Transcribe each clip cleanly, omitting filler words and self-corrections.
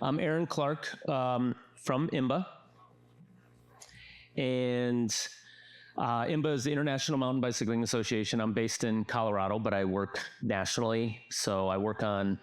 I'm Aaron Clark from IMBA. And IMBA is the International Mountain Bicycling Association. I'm based in Colorado, but I work nationally. So I work on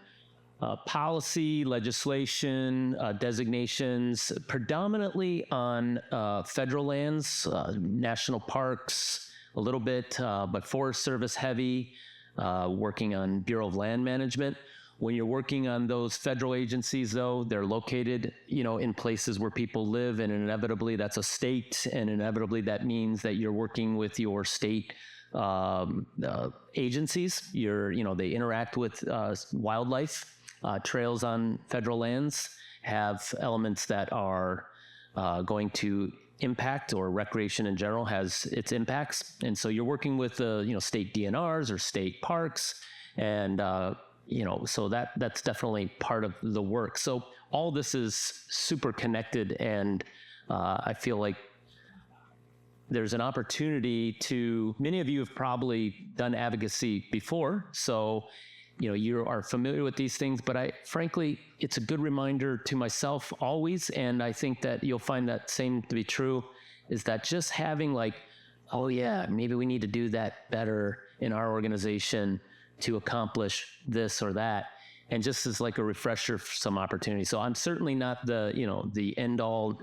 policy, legislation, designations, predominantly on federal lands, national parks, a little bit, but Forest Service heavy, working on Bureau of Land Management. When you're working on those federal agencies, though, they're located, in places where people live, and inevitably that's a state, and inevitably that means that you're working with your state agencies. They interact with wildlife. Trails on federal lands have elements that are going to impact, or recreation in general has its impacts. And so you're working with state DNRs or state parks, and so that's definitely part of the work. So all this is super connected, and I feel like there's an opportunity to, many of you have probably done advocacy before, so you are familiar with these things, but frankly, it's a good reminder to myself always, and I think that you'll find that same to be true, is that just having oh yeah, maybe we need to do that better in our organization to accomplish this or that, and just as a refresher for some opportunity. So I'm certainly not the end-all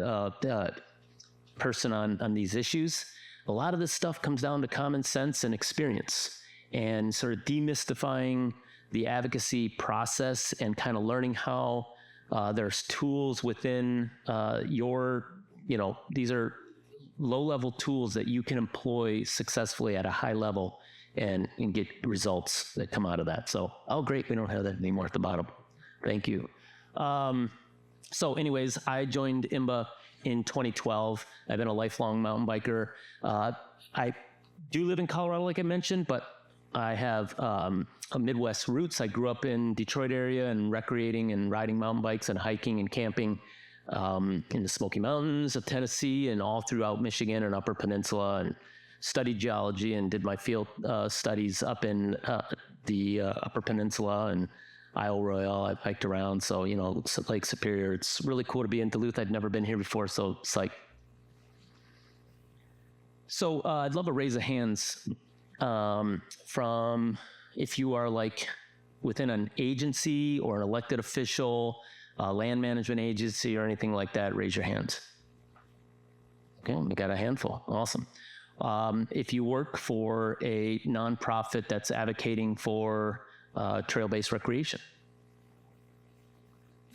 person on these issues. A lot of this stuff comes down to common sense and experience, and sort of demystifying the advocacy process and kind of learning how there's tools within these are low-level tools that you can employ successfully at a high level and get results that come out of that. So, oh great, we don't have that anymore at the bottom. Thank you. So anyways, I joined IMBA in 2012. I've been a lifelong mountain biker. I do live in Colorado, like I mentioned, but I have a Midwest roots. I grew up in Detroit area and recreating and riding mountain bikes and hiking and camping in the Smoky Mountains of Tennessee and all throughout Michigan and Upper Peninsula, and studied geology and did my field studies up in the Upper Peninsula and Isle Royale. I hiked around, so Lake Superior. It's really cool to be in Duluth. I'd never been here before, so it's So I'd love a raise of hands from if you are within an agency or an elected official, land management agency or anything like that. Raise your hands. Okay, we got a handful. Awesome. If you work for a nonprofit that's advocating for trail-based recreation.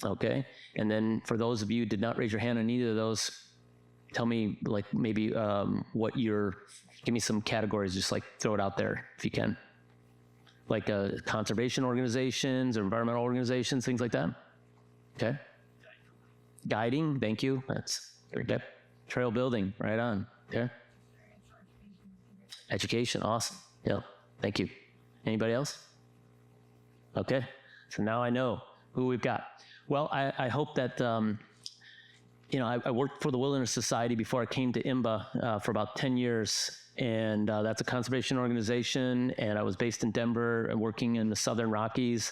Okay, and then for those of you who did not raise your hand on either of those, tell me maybe give me some categories, just throw it out there if you can. Conservation organizations or environmental organizations, things like that. Okay. Guiding, thank you. That's okay. Trail building, right on. Okay. Education, awesome. Yeah, thank you. Anybody else? Okay, so now I know who we've got. Well, I hope that, I worked for the Wilderness Society before I came to IMBA for about 10 years, and that's a conservation organization, and I was based in Denver and working in the Southern Rockies,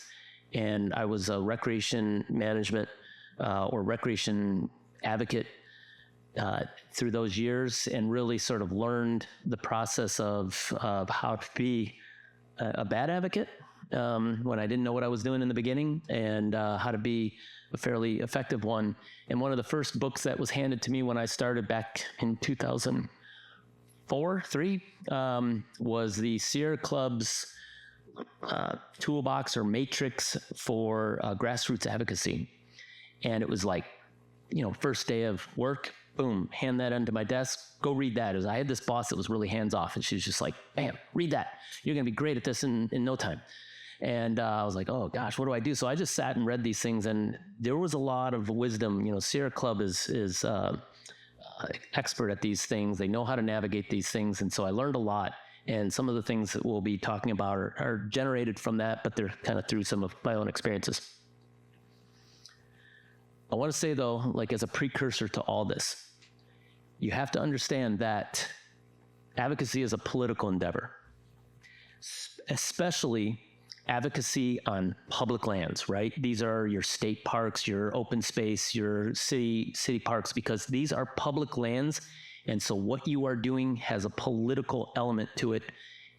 and I was a recreation management or recreation advocate through those years, and really sort of learned the process of how to be a bad advocate when I didn't know what I was doing in the beginning, and how to be a fairly effective one. And one of the first books that was handed to me when I started back in 2003 was the Sierra Club's toolbox or matrix for grassroots advocacy. And it was first day of work, boom, hand that onto my desk, go read that. I had this boss that was really hands-off, and she was just bam, read that. You're going to be great at this in no time. And I was oh gosh, what do I do? So I just sat and read these things, and there was a lot of wisdom. Sierra Club is expert at these things. They know how to navigate these things. And so I learned a lot. And some of the things that we'll be talking about are generated from that, but they're kind of through some of my own experiences. I want to say though, as a precursor to all this, you have to understand that advocacy is a political endeavor, especially advocacy on public lands, right? These are your state parks, your open space, your city parks, because these are public lands. And so what you are doing has a political element to it.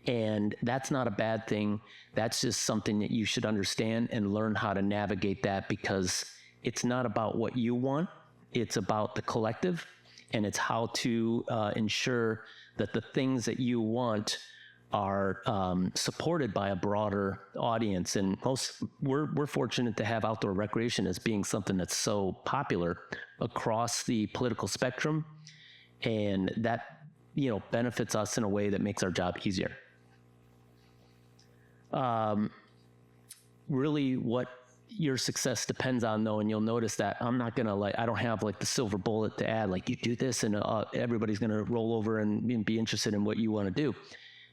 And that's not a bad thing. That's just something that you should understand and learn how to navigate that, because it's not about what you want. It's about the collective, and it's how to ensure that the things that you want are supported by a broader audience. And we're fortunate to have outdoor recreation as being something that's so popular across the political spectrum, and that benefits us in a way that makes our job easier. Really, what your success depends on, though, and you'll notice that I'm not gonna I don't have the silver bullet to add, you do this and everybody's gonna roll over and be interested in what you want to do,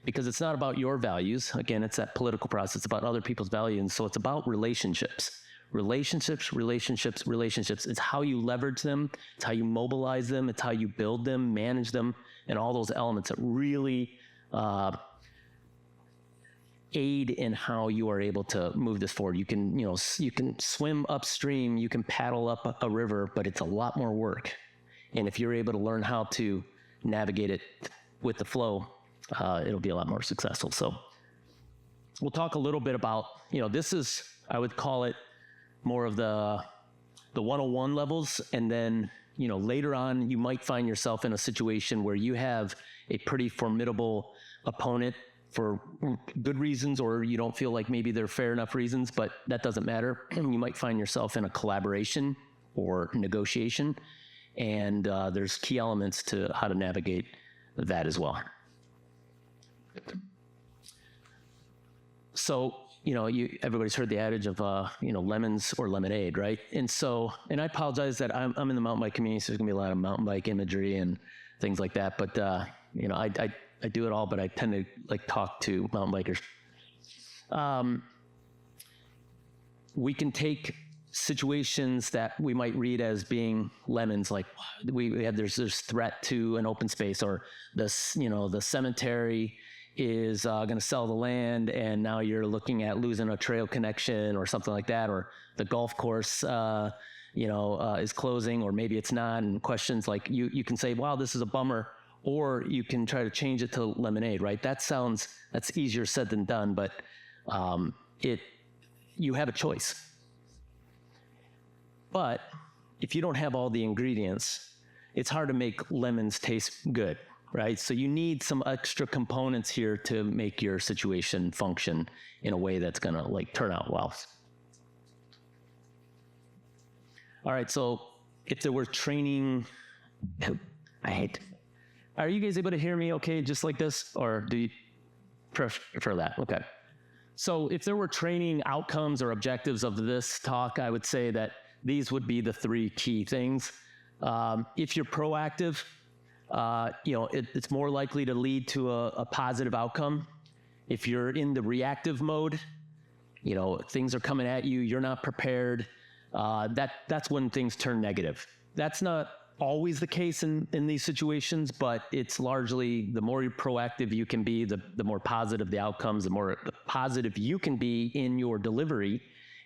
because it's not about your values. Again, it's that political process. It's about other people's values, and so it's about relationships. Relationships. It's how you leverage them. It's how you mobilize them. It's how you build them, manage them, and all those elements that really aid in how you are able to move this forward. You can swim upstream, you can paddle up a river, but it's a lot more work. And if you're able to learn how to navigate it with the flow, it'll be a lot more successful. So we'll talk a little bit about, this is, I would call it more of the 101 levels. And then, later on, you might find yourself in a situation where you have a pretty formidable opponent for good reasons, or you don't feel like maybe they're fair enough reasons, but that doesn't matter. And you might find yourself in a collaboration or negotiation, and there's key elements to how to navigate that as well. So, everybody's heard the adage of, lemons or lemonade, right? And I apologize that I'm in the mountain bike community, so there's gonna be a lot of mountain bike imagery and things like that, but I do it all, but I tend to talk to mountain bikers. We can take situations that we might read as being lemons, like there's threat to an open space, or the cemetery is going to sell the land, and now you're looking at losing a trail connection or something like that, or the golf course is closing, or maybe it's not, and questions like you can say, wow, this is a bummer. Or you can try to change it to lemonade, right? That's easier said than done, but you have a choice. But if you don't have all the ingredients, it's hard to make lemons taste good, right? So you need some extra components here to make your situation function in a way that's gonna turn out well. All right, so if there were training, are you guys able to hear me okay, just like this? Or do you prefer that? Okay. So if there were training outcomes or objectives of this talk, I would say that these would be the three key things. If you're proactive, it's more likely to lead to a positive outcome. If you're in the reactive mode, things are coming at you, you're not prepared, that's when things turn negative. That's not always the case in these situations, but it's largely the more proactive you can be, the more positive the outcomes, the more positive you can be in your delivery,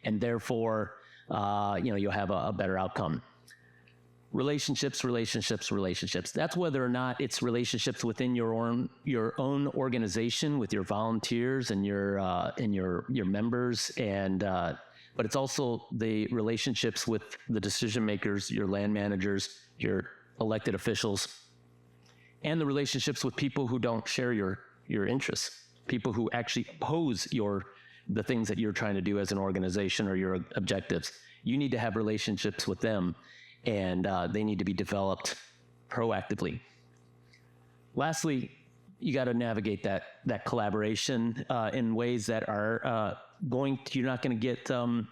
and therefore, you'll have a better outcome. Relationships. That's whether or not it's relationships within your own organization with your volunteers and your members, but it's also the relationships with the decision makers, your land managers, your elected officials, and the relationships with people who don't share your interests, people who actually oppose the things that you're trying to do as an organization or your objectives. You need to have relationships with them, and they need to be developed proactively. Lastly, you got to navigate that collaboration in ways that are you're not going to get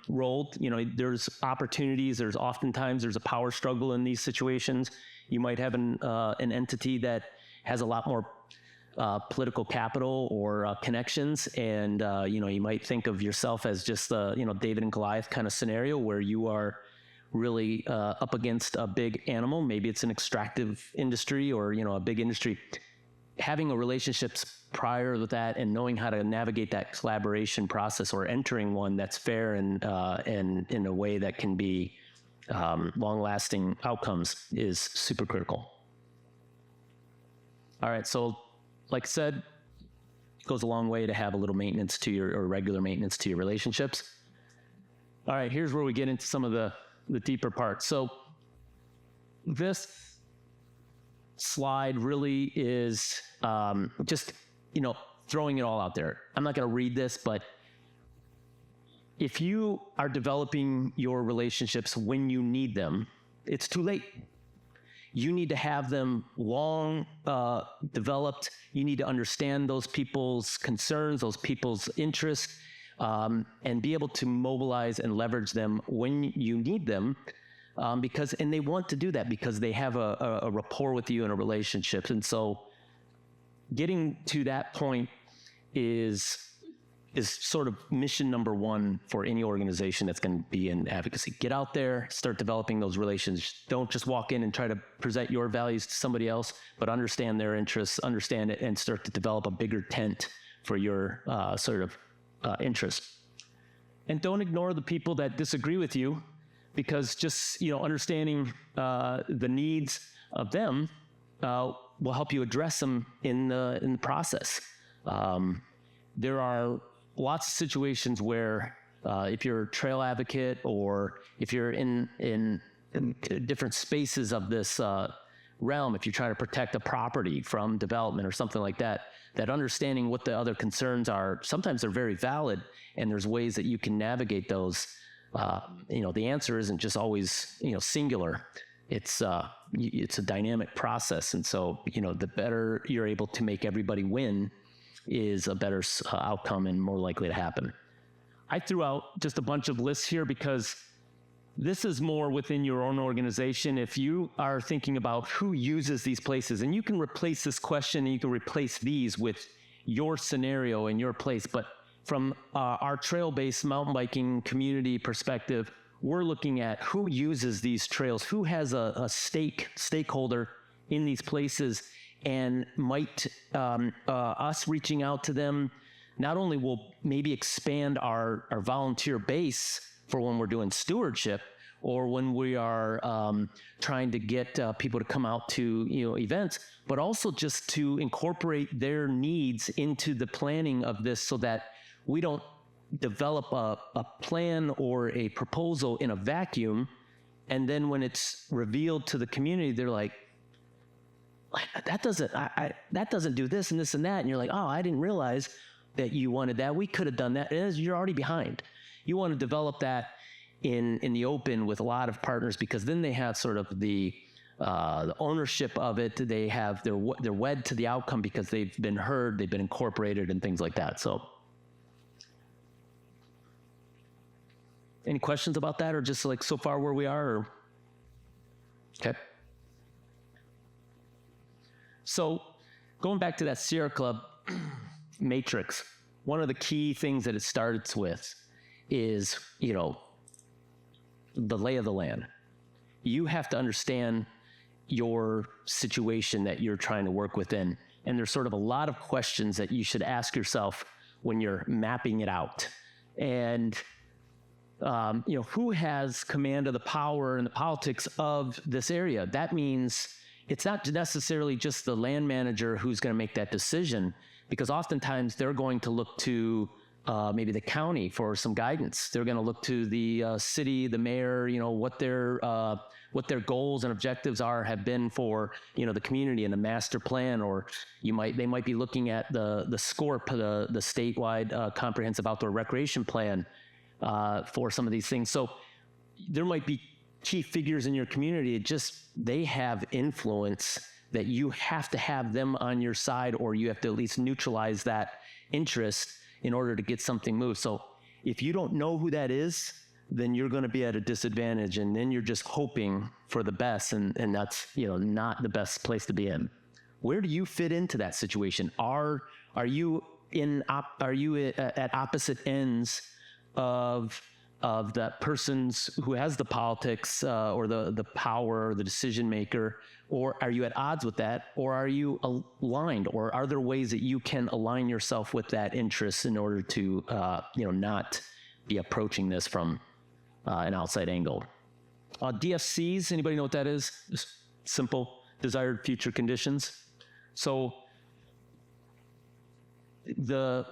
rolled. There's opportunities. Oftentimes there's a power struggle in these situations. You might have an entity that has a lot more political capital or connections, and you might think of yourself as just David and Goliath kind of scenario where you are really up against a big animal. Maybe it's an extractive industry or a big industry. having a relationships prior with that and knowing how to navigate that collaboration process or entering one that's fair and in a way that can be long-lasting outcomes is super critical. All right, so like I said, it goes a long way to have a little maintenance to your, or regular maintenance to your relationships. All right, here's where we get into some of the deeper parts. So this slide really is just, throwing it all out there. I'm not going to read this, but if you are developing your relationships when you need them, it's too late. You need to have them long developed. You need to understand those people's concerns, those people's interests, and be able to mobilize and leverage them when you need them. And they want to do that because they have a rapport with you and a relationship. And so getting to that point is sort of mission number one for any organization that's going to be in advocacy. Get out there, start developing those relations. Don't just walk in and try to present your values to somebody else, but understand their interests, understand it, and start to develop a bigger tent for your interest. And don't ignore the people that disagree with you, because just understanding the needs of them will help you address them in the process. There are lots of situations where if you're a trail advocate or if you're in different spaces of this realm, if you try to protect a property from development or something like that, that understanding what the other concerns are, sometimes they're very valid, and there's ways that you can navigate those. The answer isn't just always, singular. It's a dynamic process. And so, the better you're able to make everybody win is a better outcome and more likely to happen. I threw out just a bunch of lists here because this is more within your own organization. If you are thinking about who uses these places, and you can replace this question and you can replace these with your scenario and your place, but from our trail-based mountain biking community perspective, we're looking at who uses these trails, who has a stakeholder in these places, and might us reaching out to them not only will maybe expand our volunteer base for when we're doing stewardship or when we are trying to get people to come out to events, but also just to incorporate their needs into the planning of this so that we don't develop a plan or a proposal in a vacuum, and then when it's revealed to the community, they're like, that doesn't do this and this and that, and you're like, oh, I didn't realize that you wanted that. We could have done that. And you're already behind. You want to develop that in the open with a lot of partners, because then they have sort of the ownership of it. They're wed to the outcome because they've been heard, they've been incorporated, and things like that. So, any questions about that, or just like so far where we are? Or? Okay. So going back to that Sierra Club matrix, one of the key things that it starts with is, the lay of the land. You have to understand your situation that you're trying to work within. And there's sort of a lot of questions that you should ask yourself when you're mapping it out. And, who has command of the power and the politics of this area? That means it's not necessarily just the land manager who's going to make that decision, because oftentimes they're going to look to maybe the county for some guidance. They're going to look to the city, the mayor, what their goals and objectives have been for the community and the master plan, or they might be looking at the SCORP, the statewide comprehensive outdoor recreation plan for some of these things. So there might be key figures in your community. They have influence that you have to have them on your side, or you have to at least neutralize that interest in order to get something moved. So if you don't know who that is, then you're going to be at a disadvantage, and then you're just hoping for the best, and that's not the best place to be in. Where do you fit into that situation? Are you at opposite ends of of that person's who has the politics or the power or the decision maker, or are you at odds with that, or are you aligned, or are there ways that you can align yourself with that interest in order to not be approaching this from an outside angle? DFCs, anybody know what that is? Just simple, desired future conditions. So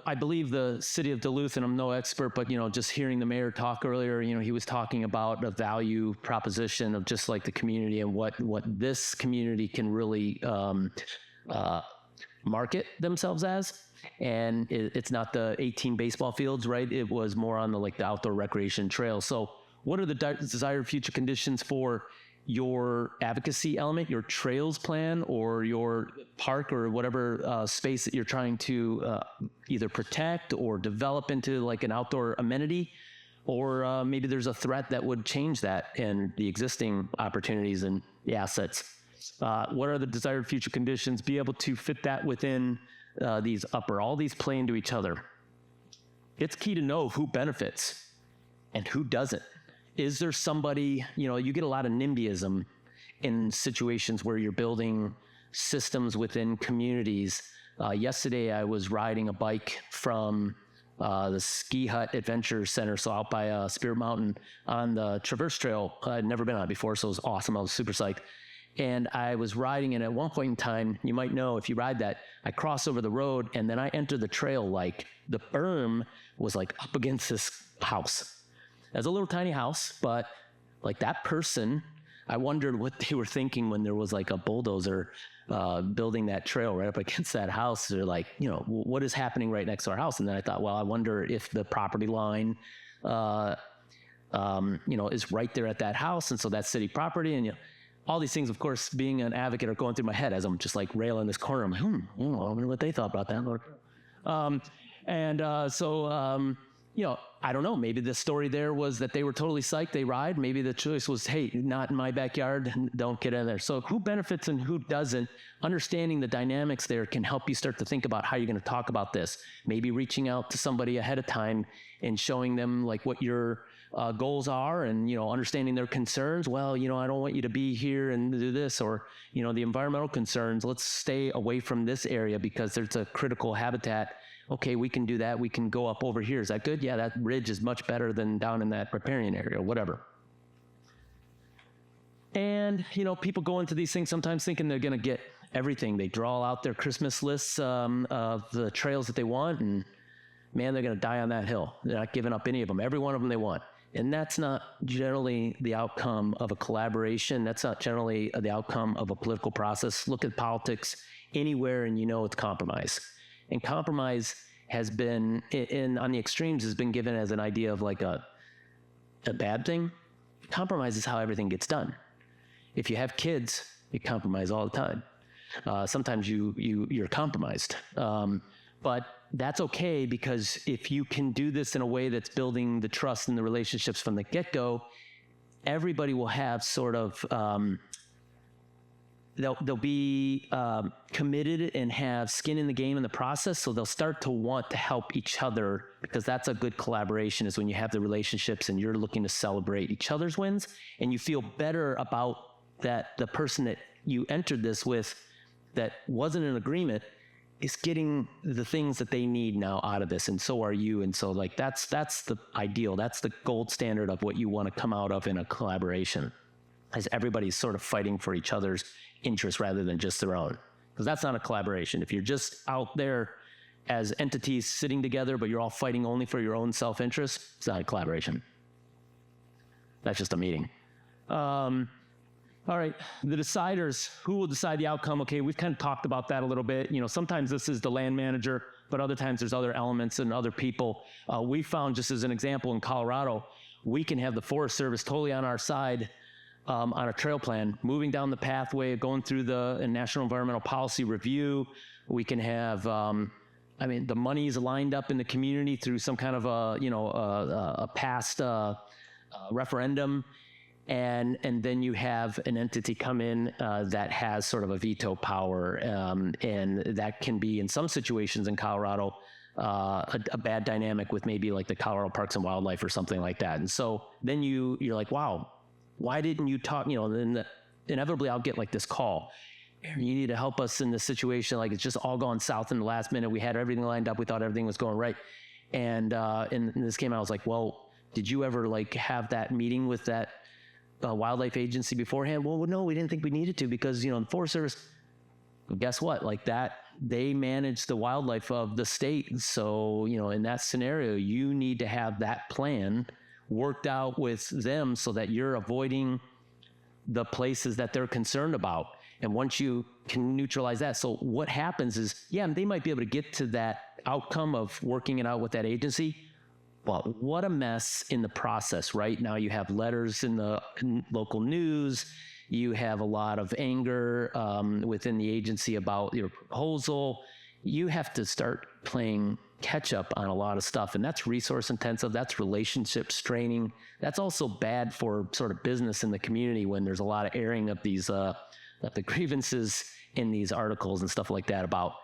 I believe the city of Duluth, and I'm no expert, but just hearing the mayor talk earlier, he was talking about a value proposition of just like the community and what this community can really market themselves as. And it's not the 18 baseball fields, right? It was more on the outdoor recreation trails. So what are the desired future conditions for your advocacy element, your trails plan, or your park or whatever space that you're trying to either protect or develop into like an outdoor amenity? Or maybe there's a threat that would change that and the existing opportunities and the assets. What are the desired future conditions? Be able to fit that within these upper, all these play into each other. It's key to know who benefits and who doesn't. Is there somebody, you get a lot of NIMBYism in situations where you're building systems within communities. Yesterday, I was riding a bike from the Ski Hut Adventure Center, so out by Spirit Mountain on the Traverse Trail. I'd never been on it before, so it was awesome. I was super psyched. And I was riding, and at one point in time, you might know if you ride that, I cross over the road, and then I enter the trail, like the berm was like up against this house. It's a little tiny house, but like that person, I wondered what they were thinking when there was like a bulldozer building that trail right up against that house. They're like, what is happening right next to our house? And then I thought, well, I wonder if the property line, is right there at that house. And so that's city property. And, all these things, of course, being an advocate are going through my head as I'm just like railing this corner. I'm like, I wonder what they thought about that. I don't know. Maybe the story there was that they were totally psyched. They ride. Maybe the choice was, hey, not in my backyard. Don't get in there. So who benefits and who doesn't? Understanding the dynamics there can help you start to think about how you're going to talk about this. Maybe reaching out to somebody ahead of time and showing them like what your goals are and, understanding their concerns. Well, I don't want you to be here and do this, or, the environmental concerns. Let's stay away from this area because there's a critical habitat. Okay, we can do that. We can go up over here. Is that good? Yeah, that ridge is much better than down in that riparian area, whatever. And, people go into these things sometimes thinking they're going to get everything. They draw out their Christmas lists of the trails that they want, and man, they're going to die on that hill. They're not giving up any of them, every one of them they want. And that's not generally the outcome of a collaboration. That's not generally the outcome of a political process. Look at politics anywhere and it's compromise. And compromise has been, on the extremes, has been given as an idea of like a bad thing. Compromise is how everything gets done. If you have kids, you compromise all the time. Sometimes you're compromised. But that's okay, because if you can do this in a way that's building the trust and the relationships from the get-go, everybody will have sort of, they'll be committed and have skin in the game in the process. So they'll start to want to help each other, because that's a good collaboration, is when you have the relationships and you're looking to celebrate each other's wins, and you feel better about that the person that you entered this with that wasn't in agreement is getting the things that they need now out of this, and so are you. And so like that's the ideal, that's the gold standard of what you want to come out of in a collaboration, as everybody's sort of fighting for each other's interests rather than just their own, because that's not a collaboration. If you're just out there as entities sitting together but you're all fighting only for your own self-interest, it's not a collaboration. That's just a meeting. All right, the deciders, who will decide the outcome? Okay, we've kind of talked about that a little bit. Sometimes this is the land manager, but other times there's other elements and other people. We found, just as an example, in Colorado, we can have the Forest Service totally on our side on a trail plan, moving down the pathway, going through the National Environmental Policy Review. We can have, the money's lined up in the community through some kind of a past referendum. And then you have an entity come in that has sort of a veto power, and that can be, in some situations in Colorado, a bad dynamic with maybe like the Colorado Parks and Wildlife or something like that. And so then you're like, wow, why didn't you talk? And then inevitably I'll get like this call. You need to help us in this situation. Like, it's just all gone south in the last minute. We had everything lined up. We thought everything was going right. And this came out, I was like, well, did you ever like have that meeting with that wildlife agency beforehand? Well, no, we didn't think we needed to, because, the Forest Service, guess what? Like that, they manage the wildlife of the state. So, in that scenario, you need to have that plan worked out with them so that you're avoiding the places that they're concerned about. And once you can neutralize that, so what happens is, they might be able to get to that outcome of working it out with that agency, but what a mess in the process, right? Now you have letters in the local news, you have a lot of anger within the agency about your proposal. You have to start playing catch up on a lot of stuff, and that's resource intensive, that's relationship straining. That's also bad for sort of business in the community when there's a lot of airing of these the grievances in these articles and stuff like that about,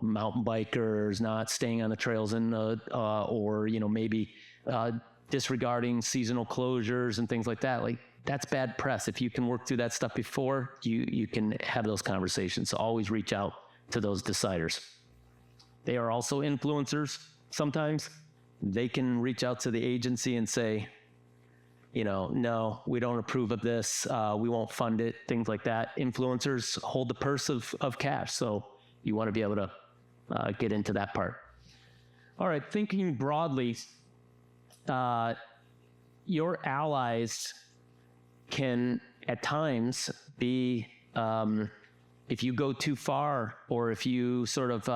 mountain bikers not staying on the trails or, maybe disregarding seasonal closures and things like that. Like, that's bad press. If you can work through that stuff before, you can have those conversations. So always reach out to those deciders. They are also influencers sometimes. They can reach out to the agency and say, no, we don't approve of this. We won't fund it, things like that. Influencers hold the purse of cash. So you want to be able to get into that part. All right, thinking broadly, your allies can at times be, if you go too far, or if you sort of,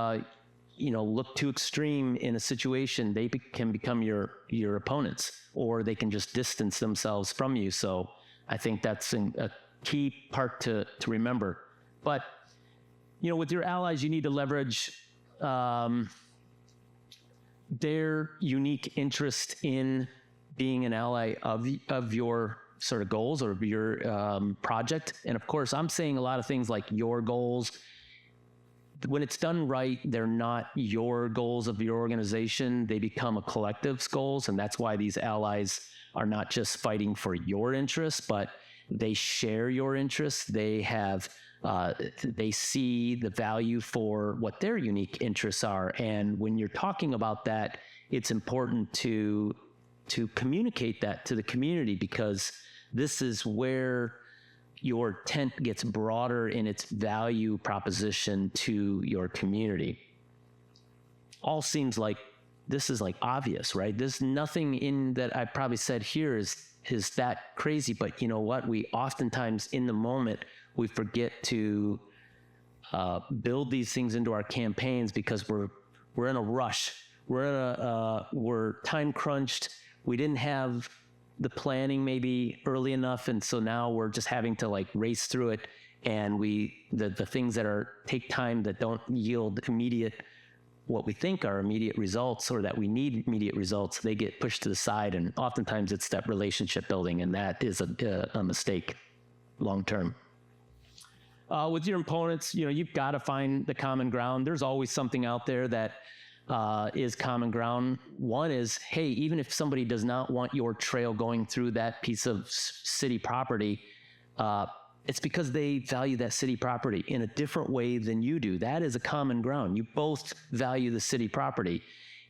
look too extreme in a situation, they can become your opponents, or they can just distance themselves from you. So I think that's a key part to remember. But, with your allies, you need to leverage their unique interest in being an ally of your sort of goals or of your project. And of course, I'm saying a lot of things like your goals. When it's done right, they're not your goals of your organization. They become a collective's goals. And that's why these allies are not just fighting for your interests, but they share your interests. They see the value for what their unique interests are. And when you're talking about that, it's important to communicate that to the community, because this is where your tent gets broader in its value proposition to your community. All seems like this is like obvious, right? There's nothing in that I probably said here is that crazy, but you know what? We oftentimes in the moment, we forget to build these things into our campaigns because we're in a rush. We're time crunched. We didn't have the planning maybe early enough, and so now we're just having to like race through it, and the things that take time, that don't yield what we think are immediate results, or that we need immediate results, they get pushed to the side, and oftentimes it's that relationship building, and that is a mistake long term. With your opponents, you've got to find the common ground. There's always something out there that is common ground. One is, hey, even if somebody does not want your trail going through that piece of city property, it's because they value that city property in a different way than you do. That is a common ground. You both value the city property.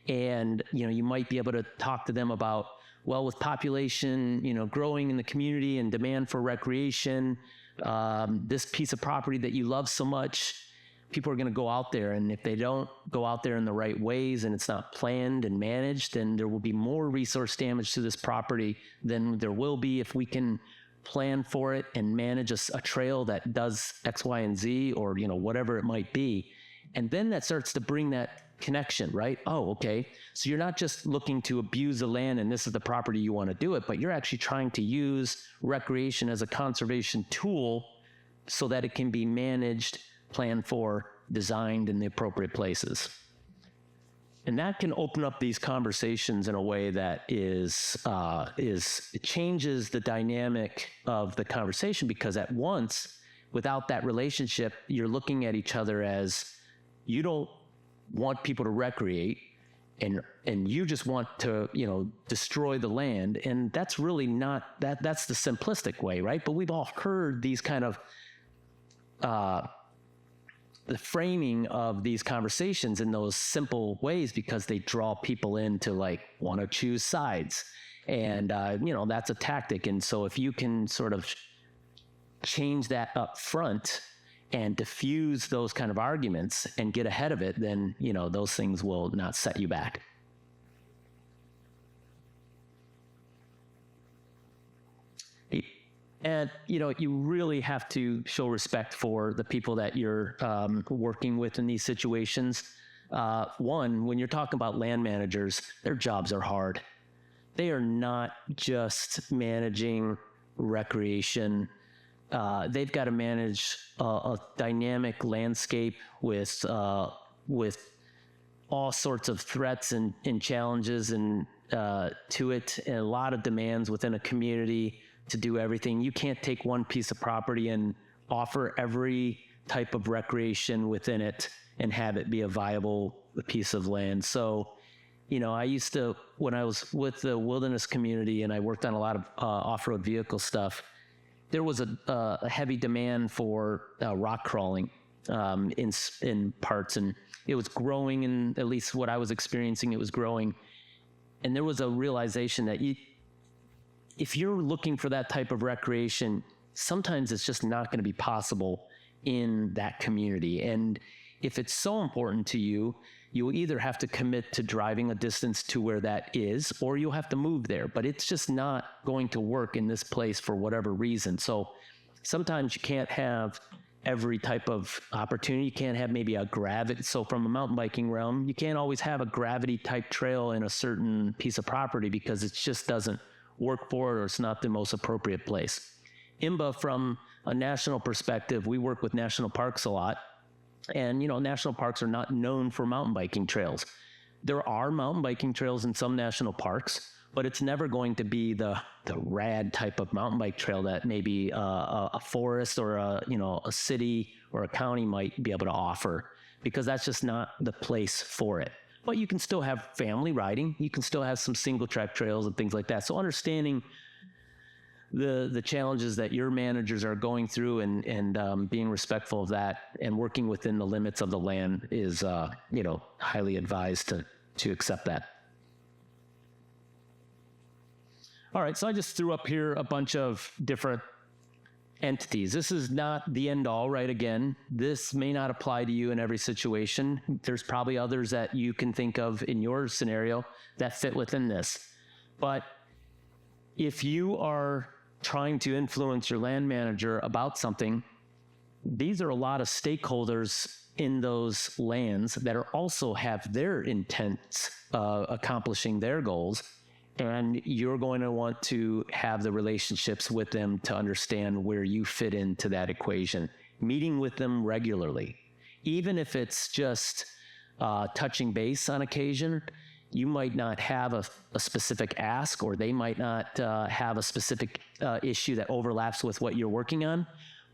And, you might be able to talk to them about, well, with population, growing in the community and demand for recreation, this piece of property that you love so much, people are going to go out there, and if they don't go out there in the right ways and it's not planned and managed, then there will be more resource damage to this property than there will be if we can plan for it and manage a trail that does X, Y, and Z, or whatever it might be. And then that starts to bring that connection, right? Oh, okay. So you're not just looking to abuse the land and this is the property you want to do it, but you're actually trying to use recreation as a conservation tool so that it can be managed, planned for, designed in the appropriate places. And that can open up these conversations in a way that it changes the dynamic of the conversation, because at once, without that relationship, you're looking at each other as, you don't want people to recreate, and you just want to, destroy the land. And that's really not that's the simplistic way, right? But we've all heard these kind of the framing of these conversations in those simple ways because they draw people in to like want to choose sides. And, that's a tactic. And so if you can sort of change that up front and diffuse those kind of arguments and get ahead of it, then, those things will not set you back. And, you really have to show respect for the people that you're working with in these situations. One, when you're talking about land managers, their jobs are hard. They are not just managing recreation. They've got to manage a dynamic landscape with all sorts of threats and challenges and to it, and a lot of demands within a community to do everything. You can't take one piece of property and offer every type of recreation within it and have it be a viable piece of land. So, I used to, when I was with the wilderness community and I worked on a lot of off-road vehicle stuff, there was a heavy demand for rock crawling in parts, and it was growing, and at least what I was experiencing, it was growing. And there was a realization that if you're looking for that type of recreation, sometimes it's just not going to be possible in that community. And if it's so important to you, you'll either have to commit to driving a distance to where that is, or you'll have to move there. But it's just not going to work in this place for whatever reason. So sometimes you can't have every type of opportunity. You can't have maybe a gravity. So from a mountain biking realm, you can't always have a gravity type trail in a certain piece of property because it just doesn't work for it, or it's not the most appropriate place. IMBA, from a national perspective, we work with national parks a lot. And, national parks are not known for mountain biking trails. There are mountain biking trails in some national parks, but it's never going to be the rad type of mountain bike trail that maybe a forest or a city or a county might be able to offer, because that's just not the place for it. But you can still have family riding. You can still have some single track trails and things like that. So understanding the challenges that your managers are going through and being respectful of that and working within the limits of the land is, highly advised to accept that. All right, so I just threw up here a bunch of different entities. This is not the end all, right? Again, this may not apply to you in every situation. There's probably others that you can think of in your scenario that fit within this. But if you are trying to influence your land manager about something, these are a lot of stakeholders in those lands that are also have their intents accomplishing their goals. And you're going to want to have the relationships with them to understand where you fit into that equation, meeting with them regularly. Even if it's just touching base on occasion, you might not have a specific ask, or they might not have a specific issue that overlaps with what you're working on.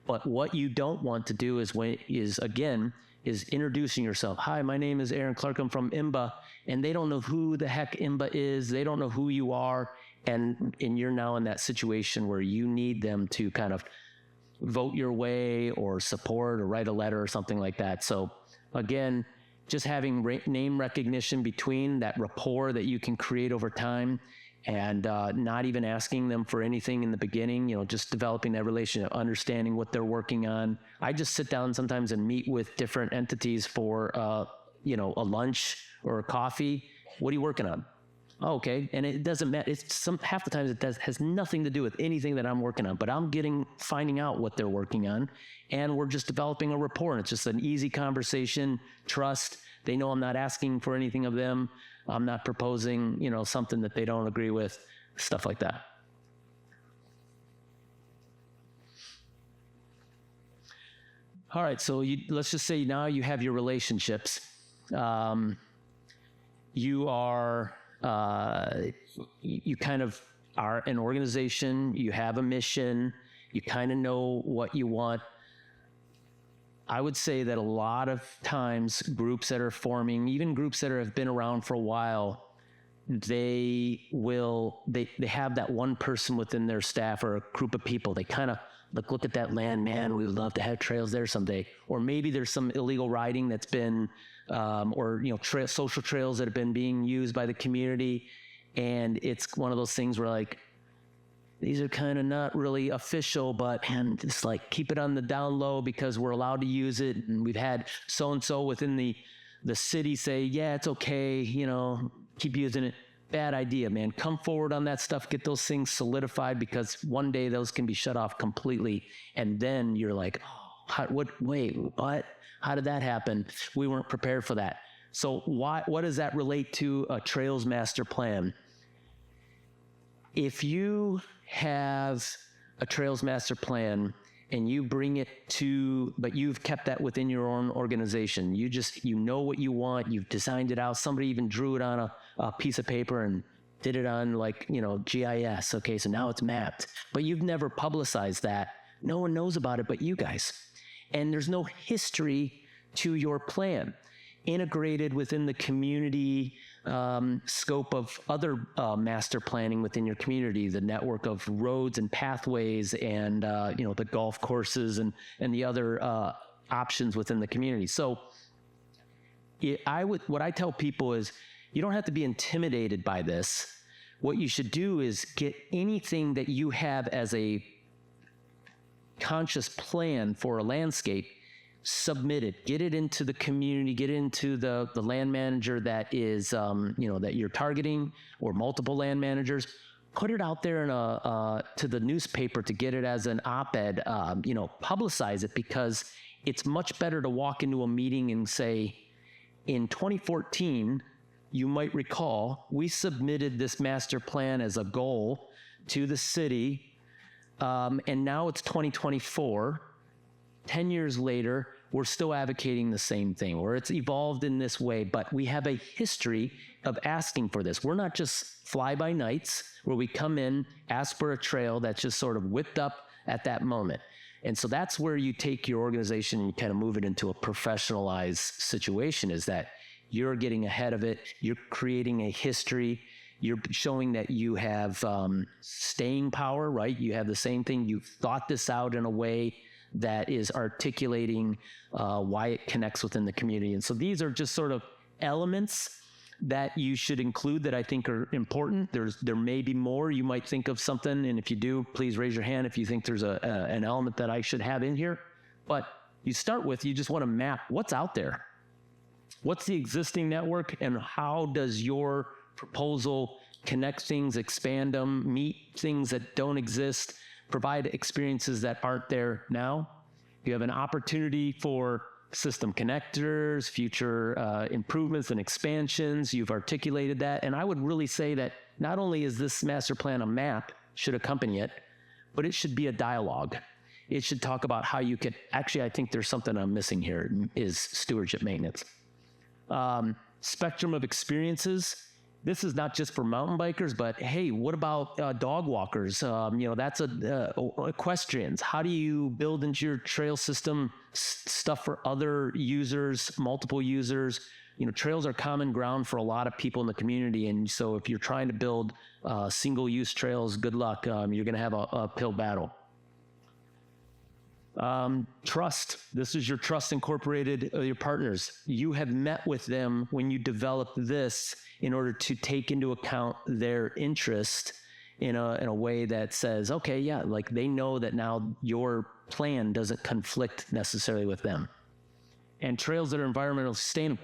But what you don't want to do is introducing yourself. Hi, my name is Aaron Clark. I'm from IMBA. And they don't know who the heck IMBA is. They don't know who you are. And you're now in that situation where you need them to kind of vote your way or support or write a letter or something like that. So again, just having name recognition between that rapport that you can create over time, and not even asking them for anything in the beginning, just developing that relationship, understanding what they're working on. I just sit down sometimes and meet with different entities for, a lunch or a coffee. What are you working on? Oh, okay. And it doesn't matter. Half the times has nothing to do with anything that I'm working on, but I'm finding out what they're working on, and we're just developing a rapport. And it's just an easy conversation, trust. They know I'm not asking for anything of them. I'm not proposing, something that they don't agree with, stuff like that. All right, so let's just say now you have your relationships. You are, you kind of are an organization, you have a mission, you kind of know what you want. I would say that a lot of times groups that are forming, even groups that have been around for a while, they have that one person within their staff or a group of people. They kind of look at that land, man, we would love to have trails there someday. Or maybe there's some illegal riding that's been, or social trails that have been being used by the community. And it's one of those things where like, these are kind of not really official, but man, just like keep it on the down low because we're allowed to use it. And we've had so-and-so within the city say, yeah, it's okay, keep using it. Bad idea, man. Come forward on that stuff, get those things solidified because one day those can be shut off completely. And then you're like, wait, what? How did that happen? We weren't prepared for that. So what does that relate to a trails master plan? If you have a trails master plan and you bring it but you've kept that within your own organization, you know what you want, you've designed it out, somebody even drew it on a piece of paper and did it on GIS, okay, so now it's mapped, but you've never publicized that. No one knows about it but you guys. And there's no history to your plan. Integrated within the community scope of other master planning within your community, the network of roads and pathways and the golf courses and the other options within the community. So what I tell people is you don't have to be intimidated by this. What you should do is get anything that you have as a conscious plan for a landscape, submit it, get it into the community, get it into the land manager that is, that you're targeting, or multiple land managers. Put it out there to the newspaper to get it as an op-ed, publicize it, because it's much better to walk into a meeting and say, in 2014, you might recall, we submitted this master plan as a goal to the city, and now it's 2024. 10 years later, we're still advocating the same thing, or it's evolved in this way, but we have a history of asking for this. We're not just fly-by-nights where we come in, ask for a trail that's just sort of whipped up at that moment. And so that's where you take your organization and you kind of move it into a professionalized situation, is that you're getting ahead of it, you're creating a history, you're showing that you have staying power, right? You have the same thing, you've thought this out in a way that is articulating why it connects within the community. And so these are just sort of elements that you should include that I think are important. There may be more. You might think of something, and if you do, please raise your hand if you think there's an element that I should have in here. But you just want to map what's out there. What's the existing network, and how does your proposal connect things, expand them, meet things that don't exist, provide experiences that aren't there now? You have an opportunity for system connectors, future improvements and expansions. You've articulated that. And I would really say that not only is this master plan a map, should accompany it, but it should be a dialogue. It should talk about how you could, actually, I think there's something I'm missing here, is stewardship maintenance. Spectrum of experiences. This is not just for mountain bikers, but hey, what about dog walkers? That's equestrians. How do you build into your trail system stuff for other users, multiple users? Trails are common ground for a lot of people in the community. And so if you're trying to build single-use trails, good luck. You're going to have a uphill battle. Trust. This is your trust incorporated, your partners. You have met with them when you developed this in order to take into account their interest in a way that says, okay, yeah, like they know that now your plan doesn't conflict necessarily with them. And trails that are environmentally sustainable.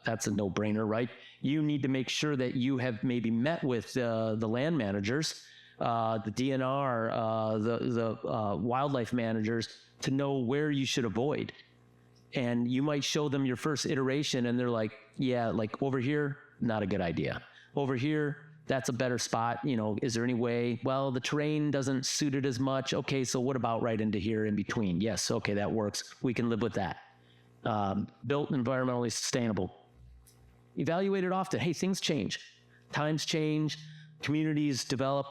That's a no-brainer, right? You need to make sure that you have maybe met with the land managers, the DNR, the wildlife managers, to know where you should avoid. And you might show them your first iteration and they're like, yeah, like over here, not a good idea. Over here, that's a better spot. Is there any way? Well, the terrain doesn't suit it as much. Okay, so what about right into here in between? Yes, okay, that works. We can live with that. Built environmentally sustainable. Evaluate it often. Hey, things change. Times change. Communities develop.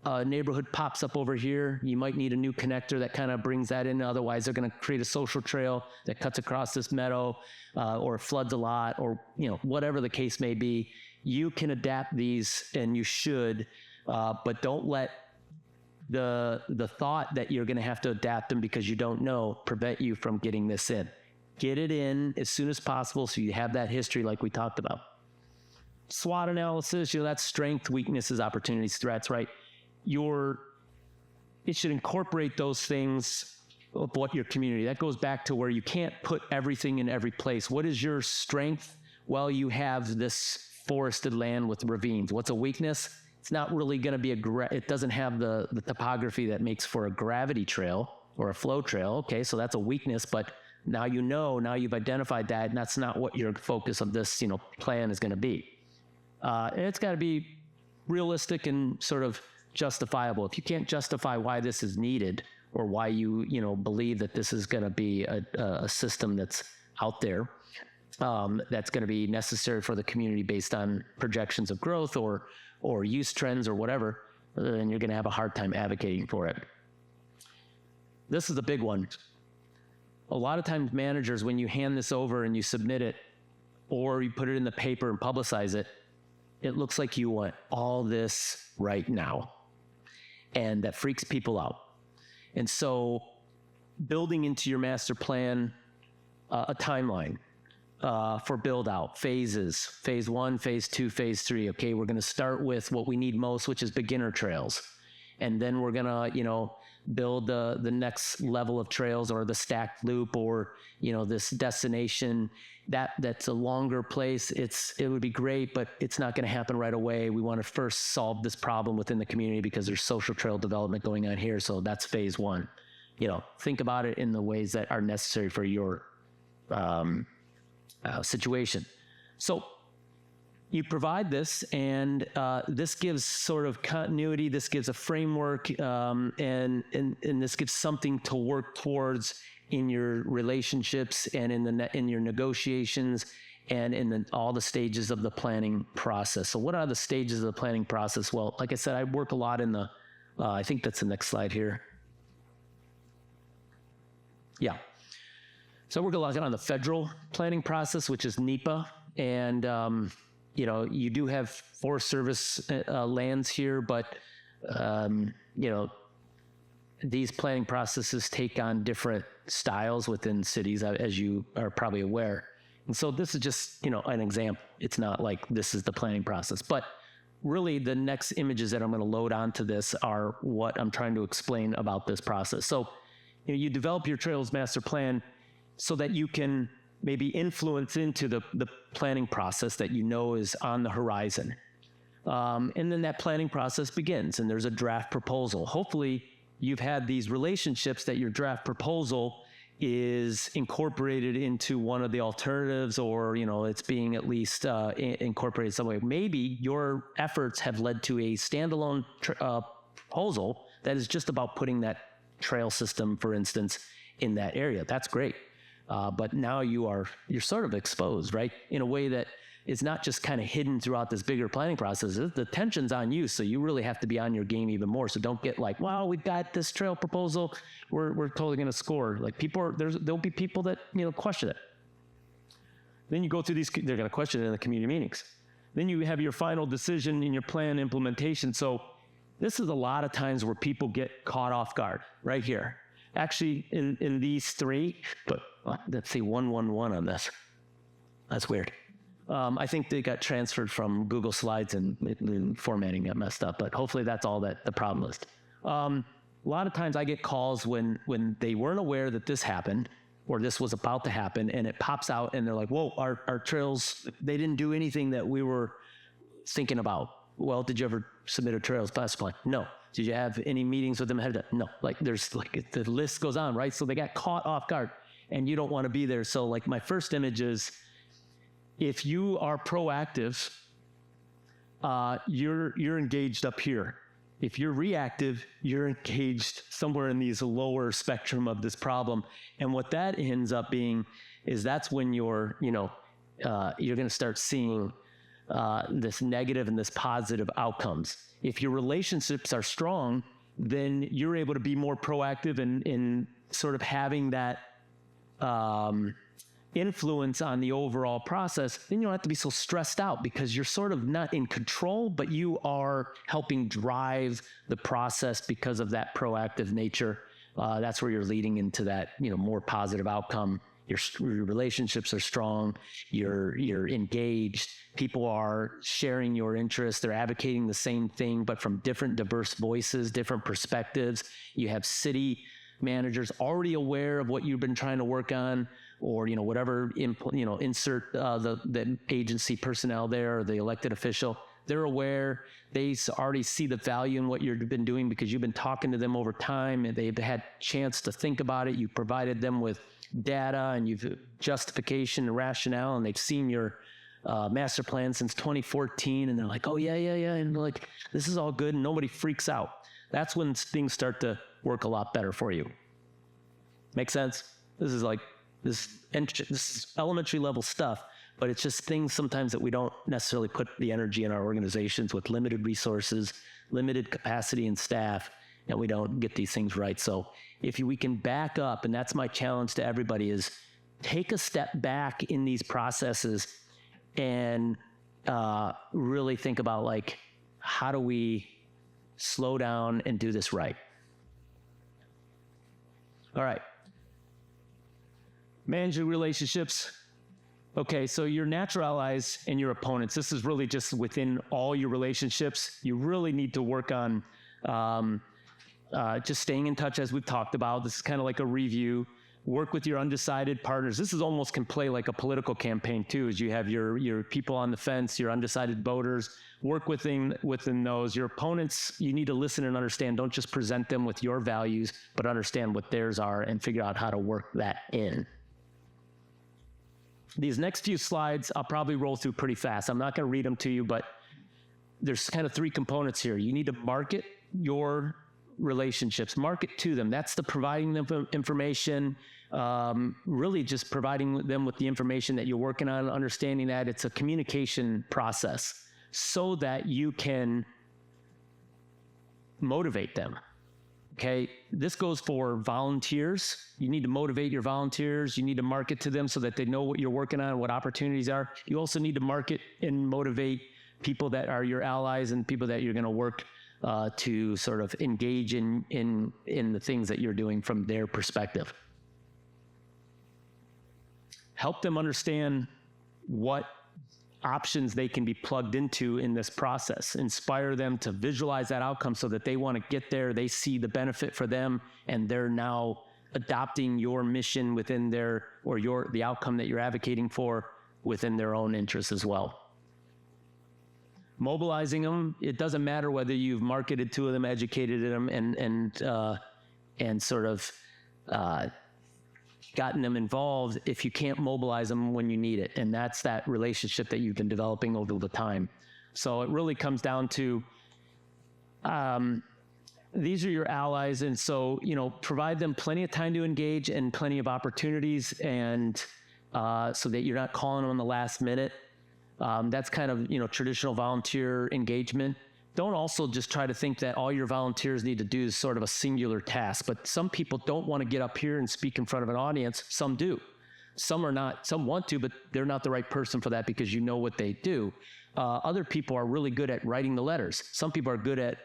a neighborhood pops up over here, you might need a new connector that kind of brings that in. Otherwise, they're going to create a social trail that cuts across this meadow, or floods a lot, or whatever the case may be. You can adapt these, and you should, but don't let the thought that you're going to have to adapt them because you don't know prevent you from getting this in. Get it in as soon as possible so you have that history like we talked about. SWOT analysis, that's strength, weaknesses, opportunities, threats, right? It should incorporate those things of what your community. That goes back to where you can't put everything in every place. What is your strength? Well, you have this forested land with ravines. What's a weakness? It's not really going to be it doesn't have the topography that makes for a gravity trail or a flow trail. Okay, so that's a weakness, but now now you've identified that, and that's not what your focus of this plan is going to be. And it's got to be realistic and sort of justifiable. If you can't justify why this is needed, or why you believe that this is going to be a system that's out there, that's going to be necessary for the community based on projections of growth or use trends or whatever, then you're going to have a hard time advocating for it. This is a big one. A lot of times managers, when you hand this over and you submit it, or you put it in the paper and publicize it, it looks like you want all this right now. And that freaks people out. And so building into your master plan a timeline for build out, phases, phase 1, phase 2, phase 3. Okay, we're going to start with what we need most, which is beginner trails. And then we're going to, build the next level of trails, or the stacked loop, or, this destination that's a longer place. It would be great, but it's not going to happen right away. We want to first solve this problem within the community because there's social trail development going on here. So that's phase 1. Think about it in the ways that are necessary for your situation. So you provide this, and this gives sort of continuity. This gives a framework, and this gives something to work towards in your relationships and in your negotiations and in all the stages of the planning process. So what are the stages of the planning process? Well, like I said, I work a lot in I think that's the next slide here. Yeah. So I work a lot on the federal planning process, which is NEPA. And, you do have Forest Service lands here, but, these planning processes take on different styles within cities, as you are probably aware. And so this is just, an example. It's not like this is the planning process, but really the next images that I'm going to load onto this are what I'm trying to explain about this process. So, you develop your trails master plan so that you can maybe influence into the planning process that is on the horizon. And then that planning process begins, and there's a draft proposal. Hopefully, you've had these relationships that your draft proposal is incorporated into one of the alternatives, or, it's being at least incorporated some way. Maybe your efforts have led to a standalone proposal that is just about putting that trail system, for instance, in that area. That's great. But now you're sort of exposed, right? In a way that is not just kind of hidden throughout this bigger planning process. The tension's on you, so you really have to be on your game even more. So don't get like, wow, we've got this trail proposal, we're totally going to score. Like there'll be people that question it. Then you go through these, they're going to question it in the community meetings. Then you have your final decision in your plan implementation. So this is a lot of times where people get caught off guard right here. Actually, in these three, but let's see, 111 on this. That's weird. I think they got transferred from Google Slides and formatting got messed up, but hopefully that's all that the problem is. A lot of times I get calls when they weren't aware that this happened or this was about to happen, and it pops out and they're like, whoa, our trails, they didn't do anything that we were thinking about. Well, did you ever submit a trails master plan? No. Did you have any meetings with them ahead of that? No. The list goes on, right? So they got caught off guard, and you don't want to be there. So my first image is, if you are proactive, you're engaged up here. If you're reactive, you're engaged somewhere in these lower spectrum of this problem. And what that ends up being is that's when you're going to start seeing this negative and this positive outcomes. If your relationships are strong, then you're able to be more proactive in sort of having that influence on the overall process. Then you don't have to be so stressed out because you're sort of not in control, but you are helping drive the process because of that proactive nature. That's where you're leading into that, more positive outcome. Your relationships are strong. You're engaged. People are sharing your interests. They're advocating the same thing, but from different diverse voices, different perspectives. You have city managers already aware of what you've been trying to work on, or whatever insert the agency personnel there or the elected official. They're aware. They already see the value in what you've been doing because you've been talking to them over time, and they've had chance to think about it. You provided them with data and you've justification and rationale, and they've seen your master plan since 2014, and they're like, oh yeah, and they're like, this is all good, and nobody freaks out. That's when things start to work a lot better for you. Make sense? This is elementary level stuff, but it's just things sometimes that we don't necessarily put the energy in our organizations with limited resources, limited capacity and staff, and we don't get these things right. So if we can back up, and that's my challenge to everybody, is take a step back in these processes and really think about how do we slow down and do this right? All right. Managing relationships. Okay, so your natural allies and your opponents, this is really just within all your relationships. You really need to work on just staying in touch, as we've talked about. This is kind of like a review. Work with your undecided partners. This is almost can play like a political campaign too, as you have your people on the fence, your undecided voters. Work within those. Your opponents, you need to listen and understand. Don't just present them with your values, but understand what theirs are and figure out how to work that in. These next few slides, I'll probably roll through pretty fast. I'm not going to read them to you, but there's kind of three components here. You need to market your relationships, market to them. That's the providing them information, really just providing them with the information that you're working on, understanding that it's a communication process so that you can motivate them. Okay, this goes for volunteers. You need to motivate your volunteers. You need to market to them so that they know what you're working on, what opportunities are. You also need to market and motivate people that are your allies and people that you're going to work to sort of engage in the things that you're doing from their perspective. Help them understand what options they can be plugged into in this process. Inspire them to visualize that outcome so that they want to get there, they see the benefit for them, and they're now adopting your mission within the outcome that you're advocating for within their own interests as well. Mobilizing them, it doesn't matter whether you've marketed to them, educated them, and sort of gotten them involved if you can't mobilize them when you need it. And that's that relationship that you've been developing over the time. So it really comes down to, these are your allies. And so, provide them plenty of time to engage and plenty of opportunities, and so that you're not calling them on the last minute. That's kind of, traditional volunteer engagement. Don't also just try to think that all your volunteers need to do is sort of a singular task, but some people don't want to get up here and speak in front of an audience. Some do. Some are not, some want to, but they're not the right person for that because you know what they do. Other people are really good at writing the letters. Some people are good at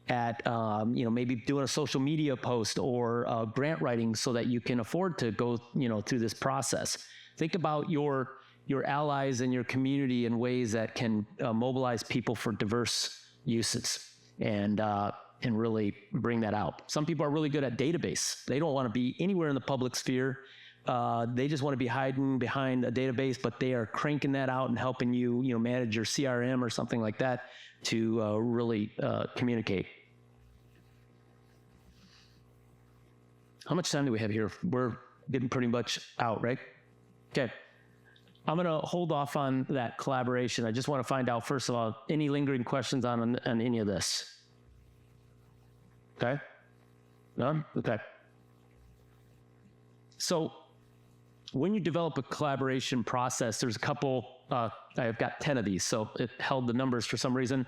maybe doing a social media post or grant writing so that you can afford to go, through this process. Think about your allies and your community in ways that can mobilize people for diverse uses and really bring that out. Some people are really good at database. They don't want to be anywhere in the public sphere. They just want to be hiding behind a database, but they are cranking that out and helping you, manage your CRM or something like that to really communicate. How much time do we have here? We're getting pretty much out, right? Okay. I'm going to hold off on that collaboration. I just want to find out, first of all, any lingering questions on any of this? Okay? None? Okay. So when you develop a collaboration process, there's a couple I've got 10 of these, so it held the numbers for some reason.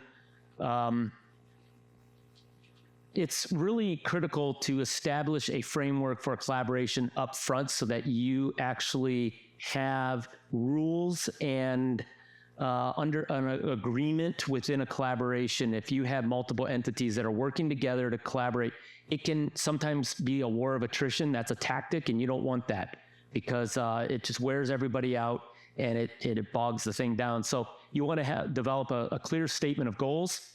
It's really critical to establish a framework for collaboration up front so that you actually have rules and under an agreement within a collaboration. If you have multiple entities that are working together to collaborate, it can sometimes be a war of attrition. That's a tactic, and you don't want that because it just wears everybody out and it bogs the thing down. So you want to develop a clear statement of goals.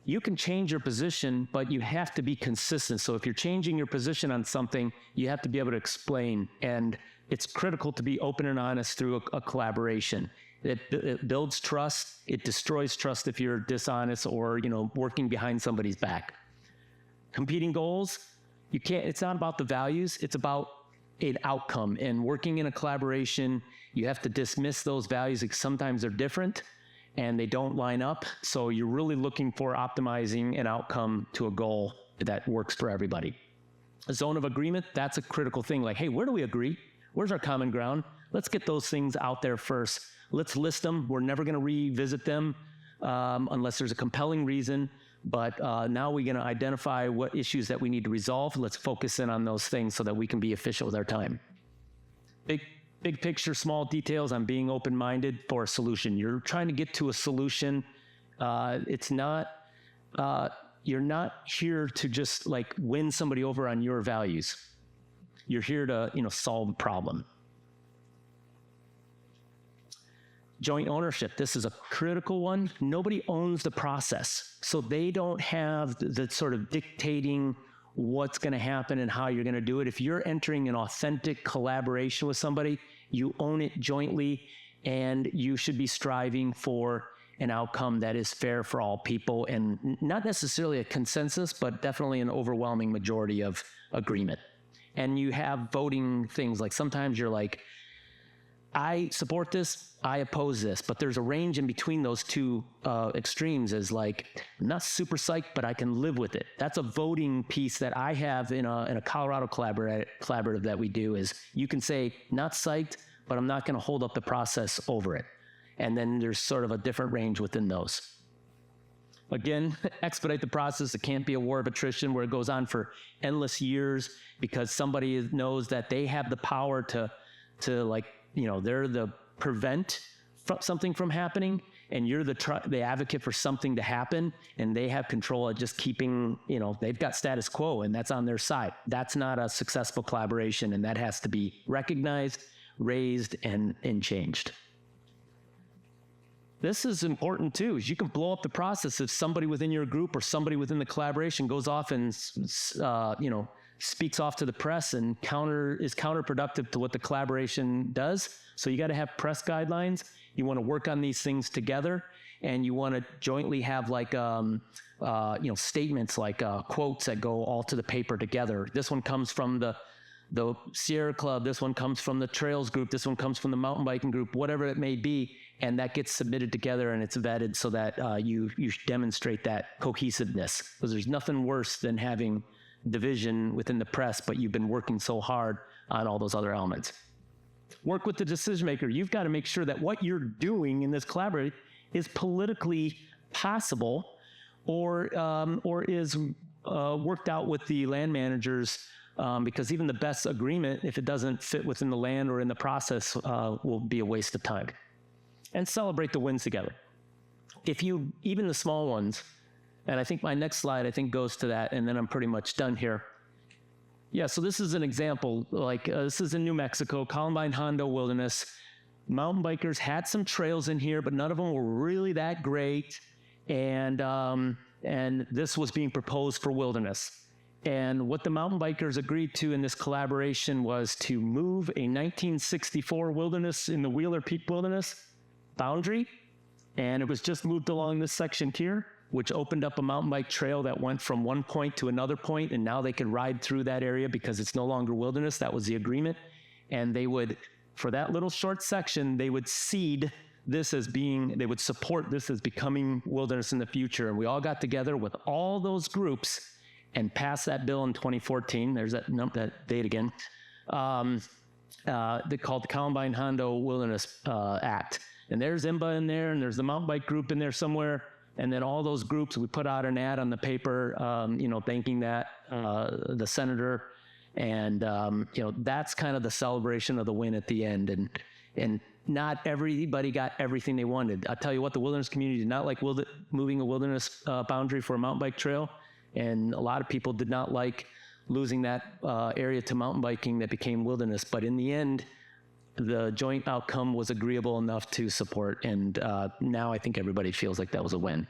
You can change your position, but you have to be consistent. So if you're changing your position on something, you have to be able to explain. And it's critical to be open and honest through a collaboration. It builds trust. It destroys trust if you're dishonest or, working behind somebody's back. Competing goals, it's not about the values. It's about an outcome. And working in a collaboration, you have to dismiss those values because sometimes they're different and they don't line up. So you're really looking for optimizing an outcome to a goal that works for everybody. A zone of agreement, that's a critical thing. Like, hey, where do we agree? Where's our common ground? Let's get those things out there first. Let's list them. We're never going to revisit them unless there's a compelling reason. But now we're going to identify what issues that we need to resolve. Let's focus in on those things so that we can be efficient with our time. Big picture, small details. I'm being open-minded for a solution. You're trying to get to a solution. It's not, you're not here to just like win somebody over on your values. You're here to, solve a problem. Joint ownership. This is a critical one. Nobody owns the process. So they don't have the sort of dictating what's going to happen and how you're going to do it. If you're entering an authentic collaboration with somebody, you own it jointly, and you should be striving for an outcome that is fair for all people, and not necessarily a consensus, but definitely an overwhelming majority of agreement. And you have voting things, like sometimes you're like, I support this, I oppose this, but there's a range in between those two extremes. Is like, I'm not super psyched, but I can live with it. That's a voting piece that I have in a Colorado collaborative that we do. Is you can say, not psyched, but I'm not going to hold up the process over it. And then there's sort of a different range within those. Again, expedite the process. It can't be a war of attrition where it goes on for endless years because somebody knows that they have the power to like, they're the prevent something from happening, and you're the advocate for something to happen, and they have control of just keeping, they've got status quo, and that's on their side. That's not a successful collaboration, and that has to be recognized, raised, and changed. This is important too, is you can blow up the process if somebody within your group or somebody within the collaboration goes off and, speaks off to the press and is counterproductive to what the collaboration does. So you got to have press guidelines. You want to work on these things together, and you want to jointly have like, statements like quotes that go all to the paper together. This one comes from the Sierra Club. This one comes from the Trails group. This one comes from the mountain biking group, whatever it may be. And that gets submitted together and it's vetted so that you demonstrate that cohesiveness, because there's nothing worse than having division within the press, but you've been working so hard on all those other elements. Work with the decision maker. You've got to make sure that what you're doing in this collaboration is politically possible or is worked out with the land managers, because even the best agreement, if it doesn't fit within the land or in the process, will be a waste of time. And celebrate the wins together. Even the small ones, and I think my next slide, goes to that, and then I'm pretty much done here. Yeah, so this is an example, this is in New Mexico, Columbine Hondo Wilderness. Mountain bikers had some trails in here, but none of them were really that great, and this was being proposed for wilderness. And what the mountain bikers agreed to in this collaboration was to move a 1964 wilderness in the Wheeler Peak Wilderness boundary, and it was just moved along this section here, which opened up a mountain bike trail that went from one point to another point, and now they could ride through that area because it's no longer wilderness. That was the agreement. And they would, for that little short section, they would seed this as they would support this as becoming wilderness in the future. And we all got together with all those groups and passed that bill in 2014. There's that date again. They called the Columbine Hondo Wilderness Act. And there's IMBA in there, and there's the mountain bike group in there somewhere. And then all those groups, we put out an ad on the paper, thanking the senator. And, that's kind of the celebration of the win at the end. And not everybody got everything they wanted. I'll tell you what, the wilderness community did not like moving a wilderness boundary for a mountain bike trail. And a lot of people did not like losing that area to mountain biking that became wilderness. But in the end, the joint outcome was agreeable enough to support. And now I think everybody feels like that was a win.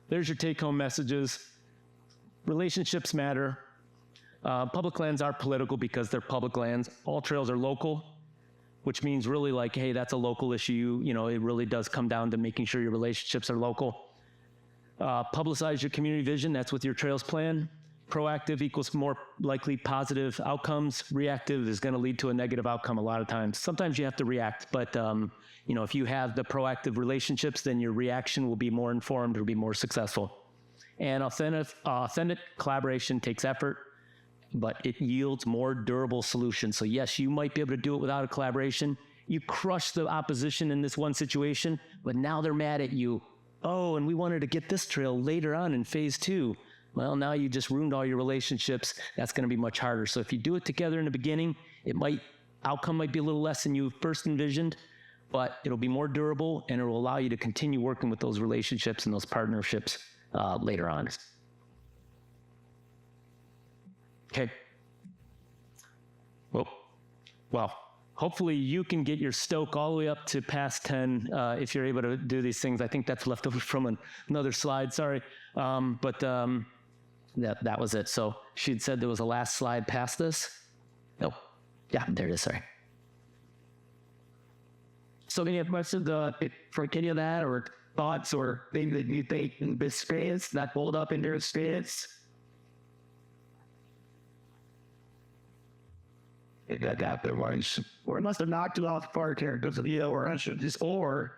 There's your take-home messages. Relationships matter. Public lands are political because they're public lands. All trails are local, which means really like, hey, that's a local issue. It really does come down to making sure your relationships are local. Publicize your community vision. That's with your trails plan. Proactive equals more likely positive outcomes. Reactive is going to lead to a negative outcome a lot of times. Sometimes you have to react, but if you have the proactive relationships, then your reaction will be more informed or be more successful. And authentic collaboration takes effort, but it yields more durable solutions. So yes, you might be able to do it without a collaboration. You crush the opposition in this one situation, but now they're mad at you. Oh, and we wanted to get this trail later on in phase 2. Well, now you just ruined all your relationships. That's going to be much harder. So if you do it together in the beginning, outcome might be a little less than you first envisioned, but it'll be more durable and it will allow you to continue working with those relationships and those partnerships later on. Okay. Well, hopefully you can get your stoke all the way up to past 10 if you're able to do these things. I think that's left over from another slide, sorry. That was it. So she'd said there was a last slide past this. Oh, yeah, there it is, sorry. So any questions for any of that, or thoughts, or things that you think in this experience that pulled up in their experience? That there was, or it must have knocked it off the park here because of or